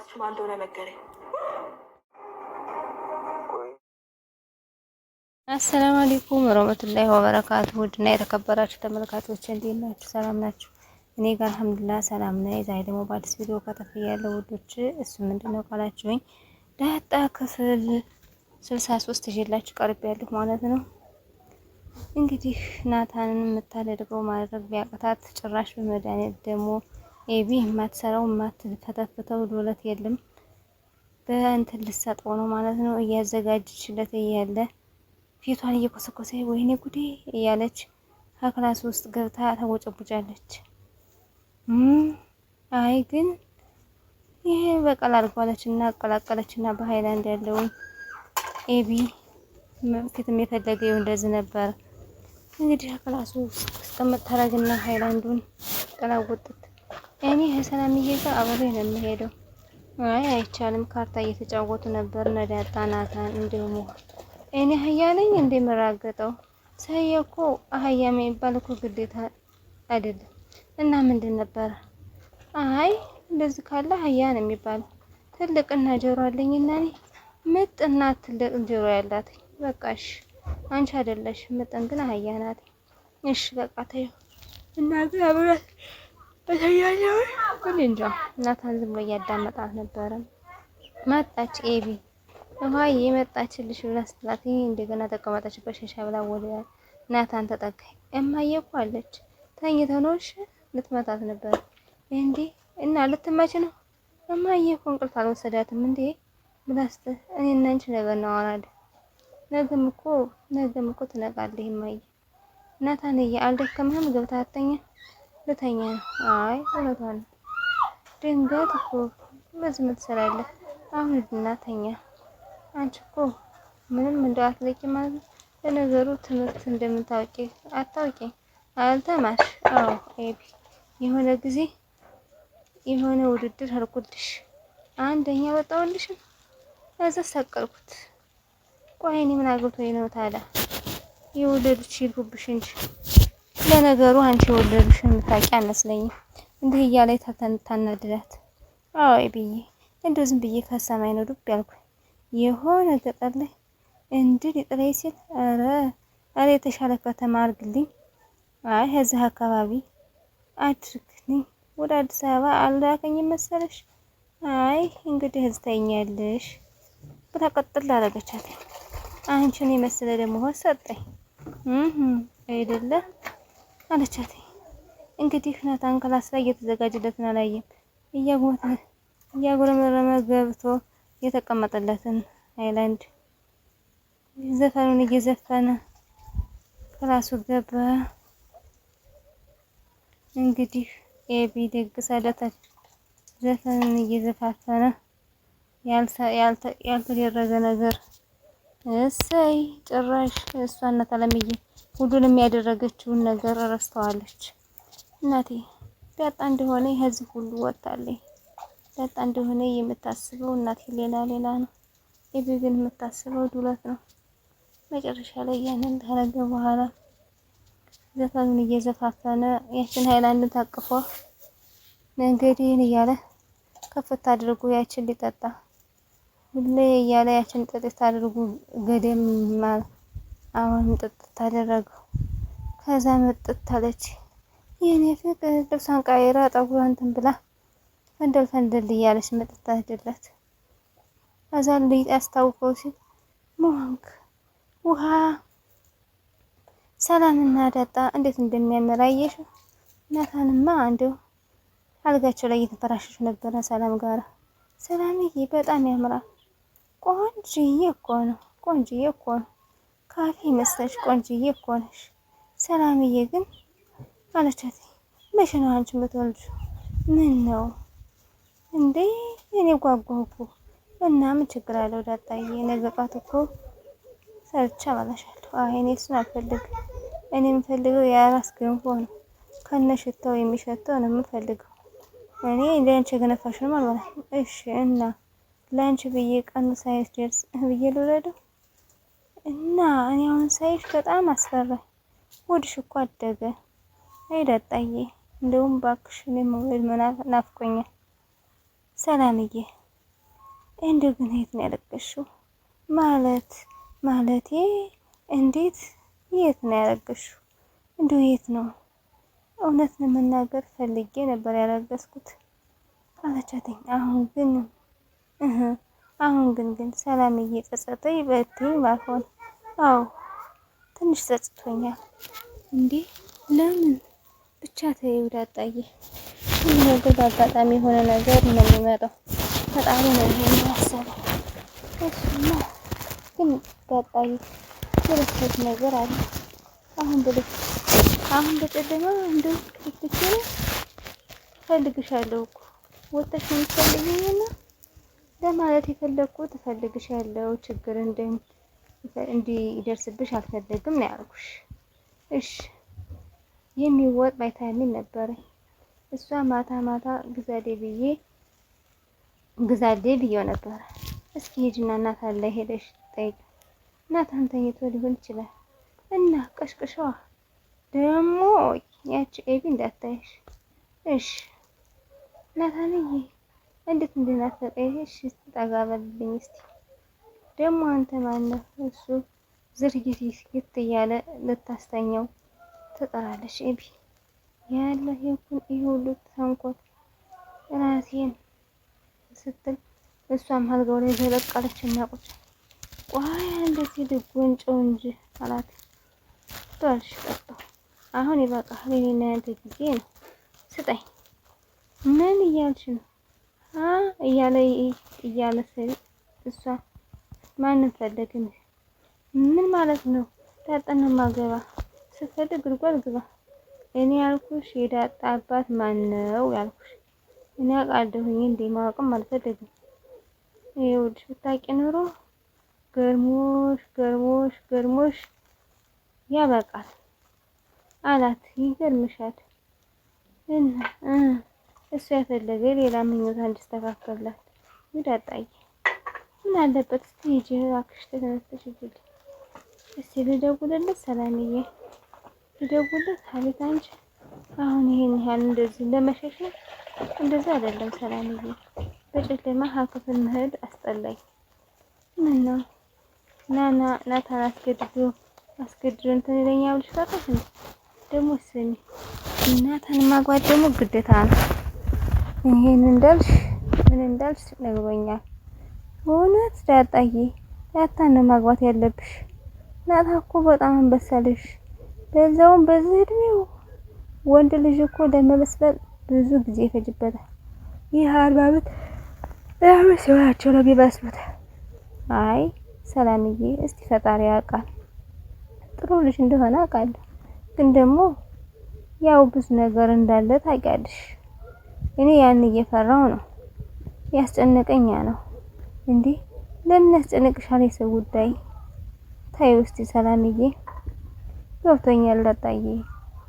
አባትሽ ማን እንደሆነ ነገረኝ። አሰላሙ አለይኩም ወራህመቱላሂ ወበረካቱ። ውድና የተከበራችሁ ተመልካቾች እንዴት ናችሁ? ሰላም ናችሁ? እኔ ጋር አልሐምዱሊላህ ሰላም ነኝ። ዛሬ ደግሞ በአዲስ ቪዲዮ ከተፈያለሁ ውዶች። እሱ ምንድነው ካላችሁኝ ዳጣ ክፍል 63 ይዤላችሁ ቀርቤያለሁ ማለት ነው። እንግዲህ ናታንን የምታደርገው ማድረግ ቢያቅታት ጭራሽ በመድኃኒት ደግሞ ኤቢ የማትሰራው የማትፈተፍተው ዶለት የለም በእንትን ልትሰጠው ነው ማለት ነው። እያዘጋጀችለት እያለ ፊቷን እየኮሰኮሰ ወይኔ ጉዴ እያለች ከክላስ ውስጥ ገብታ ተወጨቡጫለች። አይ ግን ይሄ በቀል አድርጓለችና አቀላቀለችና በሃይላንድ ያለውን ኤቢ ፊትም የፈለገው እንደዚህ ነበር። እንግዲህ ከክላስ ውስጥ እስከምታረግና ሃይላንዱን ቀላወጥት እኔ ከሰላምዬ ጋር አብሬ ነው የምሄደው። አይ አይቻልም፣ ካርታ እየተጫወቱ ነበር ነዳጣ ናታን እንዲሁም እኔ አህያ ነኝ እንደምራገጠው ሰውዬ እኮ አህያ የሚባል እኮ ግዴታ አይደለም። እና ምንድን ነበር? አይ እንደዚህ ካለ አህያ ነው የሚባል ትልቅና ጆሮ አለኝና እኔ ምጥና ትልቅ ጆሮ ያላት በቃሽ። አንቺ አይደለሽ ምጥን ግን አህያ ናት። እሺ በቃ ተይው እና ግን አብራት በተያያው እንጃ። ናታን ዝም ብሎ እያዳመጣት ነበረ። መጣች ኤቢ ውሃዬ የመጣችልሽ ብላ ስትላት እንደገና ተቀመጠችበት ሸሻ ብላ ወደ ናታን ተጠጋኝ። እማዬ እኮ አለች ተኝተው ነው። እሺ ልትመታት ነበር እንዴ? እና ልትመች ነው? እማዬ እኮ እንቅልፍ አልወሰዳትም እንዴ ብላ ስትል እኔ እና አንቺ ነገር እናወራለን። ነገም እኮ ትነቃለህ እማዬ። ናታንዬ አልደከምህም? ገብታ አትተኛ? ልተኛ ነው። አይ እውነቷን ነው። ድንገት እኮ በዚህ ምትሰራለህ? አሁን ሂድና ተኛ። አንቺ እኮ ምንም እንደው አትለቂ ማለት ነው። ለነገሩ ትምህርት እንደምታውቂ አታውቂ አልተማርሽ? አዎ ኤቢ የሆነ ጊዜ የሆነ ውድድር አልኩልሽ፣ አንደኛ ወጣሁልሽ፣ እዛ ሰቀልኩት። ቆይ እኔ ምን አግብቶኝ ነው ታዲያ? የወለዱሽ ይልኩብሽ እንጂ ለነገሩ አንቺ የወለዱሽን የምታውቂ አይመስለኝም። እንዲህ እያለ ታናድዳት። አዎ ኤቢዬ እንደው ዝም ብዬ ከሰማይ ነው ዱብ ያልኩኝ የሆነ ገጠር ላይ እንድል ይጥለይ ሲል አረ የተሻለ ከተማ አድርግልኝ። አይ እዚህ አካባቢ አድርግልኝ። ወደ አዲስ አበባ አልላከኝም መሰለሽ? አይ እንግዲህ እዚህ ታይኛለሽ ብላ ቀጥል አደረገቻት። አንቺን የመሰለ ደግሞ ሰጠኝ አይደለ አለቻት። እንግዲህ ናታን ክላስ ላይ እየተዘጋጀለትን አላየም። እያጉረመረመ ገብቶ የተቀመጠለትን ሃይላንድ ዘፈኑን እየዘፈነ ክላሱ ገባ። እንግዲህ ኤቢ ደግሳለታች ዘፈኑን እየዘፋፈነ ያልተደረገ ነገር እሰይ ጭራሽ እሷና ተለምዬ ሁሉንም ያደረገችውን ነገር ረስተዋለች። እናቴ ዳጣ እንደሆነ ህዝብ ሁሉ ወጣለኝ። ዳጣ እንደሆነ የምታስበው እናቴ ሌላ ነው። ኤቢ ግን የምታስበው ዱለት ነው። መጨረሻ ላይ ያንን ታረገ በኋላ ዘፈኑን እየዘፋፈነ ያችን ሃይላንድ ታቅፎ መንገዴን እያለ ከፍታ አድርጎ ያችን ሊጠጣ ሁሌ እያለ ያችን ጥጥት አድርጎ ገደም ማል አሁን ጥጥት አደረገው። ከዛ መጥጥ አለች የኔ ፍቅር ልብሷን ቀይራ ጠጉሯን እንትን ብላ ፈንደል እያለች መጥታ አይደለት አዛን ልይ አስታውቀው ሲል ሞንክ ውሃ ሰላምና ዳጣ እንዴት እንደሚያምር አየሽው? ናታንማ እንደው አልጋቸው ላይ እየተፈራሸሹ ነበረ ሰላም ጋር። ሰላምዬ በጣም ያምራል። ቆንጅዬ እኮ ነው። ካፌ መስለሽ ቆንጅዬ እኮ ነሽ። ሰላምዬ ግን አለቻት። መቼ ነው አንቺ የምትወልጂው? ምን ነው እንዴ? እኔ ጓጓሁ እኮ። እና ምን ችግር አለው ዳጣዬ? ነገ ጧት እኮ ሰርቻ አበላሻለሁ። አይ እኔ እሱን አልፈልግም። እኔ የምፈልገው የአራስ ገንፎ ነው። ከነሽታው የሚሸተው ነው የምፈልገው። እኔ ለአንቺ ገነፋሽ ነው ማለት ነው። እሺ እና ለአንቺ ብዬ ቀኑ ሳይደርስ ብዬ ልውለደው እና እኔ አሁን ሳይሽ በጣም አስፈራኝ። ሆድሽ እኮ አደገ። አይ ዳጣዬ እንደውም እባክሽ እኔ መውለድ ናፍቆኛል። ሰላምዬ እንደው ግን የት ነው ያለቀሽው? ማለቴ እንዴት የት ነው ያለቀሽው? እንደው የት ነው? እውነት ለመናገር ፈልጌ ነበር ያለቀስኩት አለቻትኝ። አሁን ግን ሰላምዬ ጸጸተኝ በትኝ ባልሆን። አዎ ትንሽ ጸጽቶኛል። እንዴ ለምን? ብቻ ተይው ዳጣዬ፣ ሁሉ ነገር በአጋጣሚ የሆነ ነገር ነው የሚመጣው። ፈጣሪ ነው ይሄን ያሰበው። እሱማ ግን ዳጣዬ የረሳሁት ነገር አለ። አሁን በጨለማ እንደው ልትችል ፈልግሻለሁ እኮ ወጥተሽ ነው የምትፈልጊኝና ለማለት የፈለግኩት እፈልግሻለሁ። ችግር እንዲደርስብሽ አልፈልግም ነው ያልኩሽ። እሺ የሚወጥ ቫይታሚን ነበረኝ። እሷ ማታ ግዛዴ ብዬው ነበረ። እስኪ ሂጂና ናታን ላይ ሄደሽ ጠይቅ። ናታን ተኝቶ ሊሆን ይችላል እና ቀሽቅሸዋ ደግሞ ያቺ ኤቢ እንዳታይሽ እሺ። ናታንዬ እንዴት እንደናፈቀኝ እሺ ጠጋ በልልኝ እስቲ። ደግሞ አንተ ማነህ? እሱ ዝርግት እያለ ልታስተኛው ትጠራለች ኤቢ። ያለ ይሄ ሁሉ ተንኮል ራሴን ስትል እሷም አልጋው ላይ ዘለቀለች እና ቁጭ ቆይ እንደዚህ ልጎንጨው እንጂ አላት። ቷልሽ ቀጣ አሁን ይበቃል። የኔና ያንተ ጊዜ ነው ስጠኝ። ምን እያልሽ ነው? እያለ ስል እሷ ማንን ፈለግን? ምን ማለት ነው? ዳጣን ማገባ ስትፈልግ ጉድጓድ ግባ። እኔ ያልኩሽ የዳጣ አባት ማን ነው ያልኩሽ። እኔ አውቃለሁኝ እንዴ ማወቅም አልፈልግም። ይኸውልሽ ብታውቂ ኑሮ ገርሞሽ ያበቃል አላት። ይገርምሻል እና እሱ ያፈለገ ሌላ ምኞት እንዲስተካከልላት ይዳጣይ ምን አለበት? እስቲ ሂጂ እባክሽ ተነስተሽ ሂጂ። እስቲ ልደውልለት ሰላምዬ ልደውልለት። አቤት አንቺ አሁን ይሄን ያህል እንደዚህ ለመሸሽ ነው? እንደዛ አይደለም ሰላምዬ፣ በጨለማ ክፍል መሄድ አስጠላኝ። ምን ነው ናታን አስገድዶ እንትን ይለኛል ብለሽ ፈራሽ እንዴ? ደግሞ ስሚ ናታን ማግባት ደግሞ ግዴታ ነው። ይሄን ምን እንዳልሽ ነግሮኛል። እውነት ዳጣዬ ናታን ነው ማግባት ያለብሽ። ናታን እኮ በጣም አንበሳልሽ፣ በዛውም በዚህ እድሜው። ወንድ ልጅ እኮ ለመበስበል ብዙ ጊዜ ይፈጅበታል። ይህ 40 ዓመት ሲሆናቸው ነው ቢበስሉት። አይ ሰላምዬ እስቲ ፈጣሪ ያውቃል። ጥሩ ልጅ እንደሆነ አውቃለሁ፣ ግን ደግሞ ያው ብዙ ነገር እንዳለ ታውቂያለሽ። እኔ ያን እየፈራው ነው ያስጨነቀኛ ነው። እንዴ ለምን ያስጨንቅሻል? የሰው ጉዳይ ታይ ውስጥ ሰላምዬ ገብቶኛል ዳጣዬ፣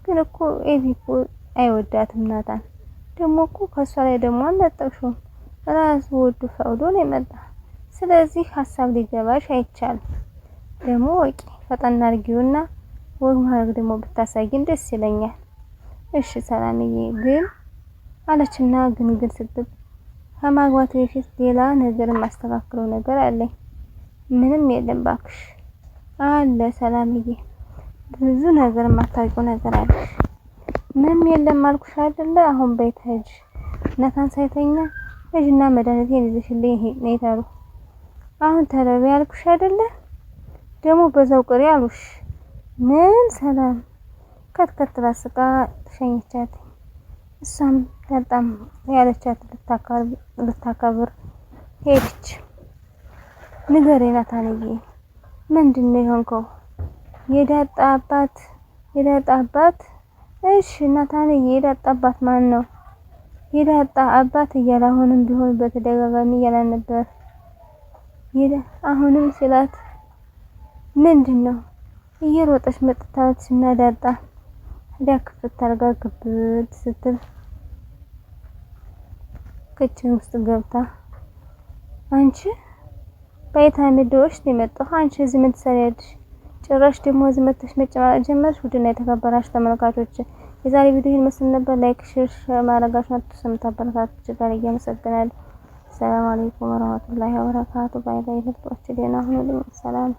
ግን እኮ ኤቢ እኮ አይወዳትም ናታን። ደግሞ እኮ ከሷ ላይ ደግሞ አልነጠቅሽውም፣ ራሱ ወዱ ፈቅዶ ነው የመጣ። ስለዚህ ሀሳብ ሊገባሽ አይቻልም። ደግሞ ወቂ ፈጠን አድርጊውና ወግ ማድረግ ደግሞ ብታሳይን ደስ ይለኛል። እሺ ሰላምዬ ግን አለችና ግን ስትል ከማግባት በፊት ሌላ ነገር የማስተካክለው ነገር አለኝ። ምንም የለም ባክሽ አለ ሰላምዬ፣ ብዙ ነገር የማታውቂው ነገር አለ። ምንም የለም አልኩሽ አይደለ? አሁን ቤት ሂጅ፣ ናታን ሳይተኛ ሂጂና መድኃኒቴን ይዘሽልኝ ነይ ታሉ። አሁን ተረቢ አልኩሽ አይደለ? ደግሞ በዛው ቅሪ አሉሽ። ምን ሰላም ከትከት ላስቃ ተሸኝቻት፣ እሷም በጣም ያለቻት ልታከብር ሄደች። ንገሬ ናታንዬ ምንድነው የሆንከው? የዳጣ አባት እሺ ናታንዬ የዳጣ አባት ማን ነው? የዳጣ አባት እያለ አሁንም ቢሆን በተደጋጋሚ እያለ ነበር። አሁንም ስላት ምንድነው እየሮጠች መጥታች እና ዳጣ ክፍት አድርጋ ግብት ስትል ክችን ውስጥ ገብታ አንቺ ቫይታሚን ዶሽ የመጣሁ አንቺ እዚህ ምን ትሰሪያለሽ? ጭራሽ ደግሞ እዚህ መጥተሽ መጨማለቅ ጀመርሽ። ውድና የተከበራችሁ ተመልካቾች የዛሬ ቪዲዮ ይህን መስል ነበር። ላይክ ሼር ማድረጋችሁን አትርሱ። የምታበረታቱት ጋር እያመሰግናለሁ። ሰላም አለይኩም ወራህመቱላሂ ወበረካቱ። ባይ ባይ። ልብቶች ደህና ሁኑልኝ። ሰላም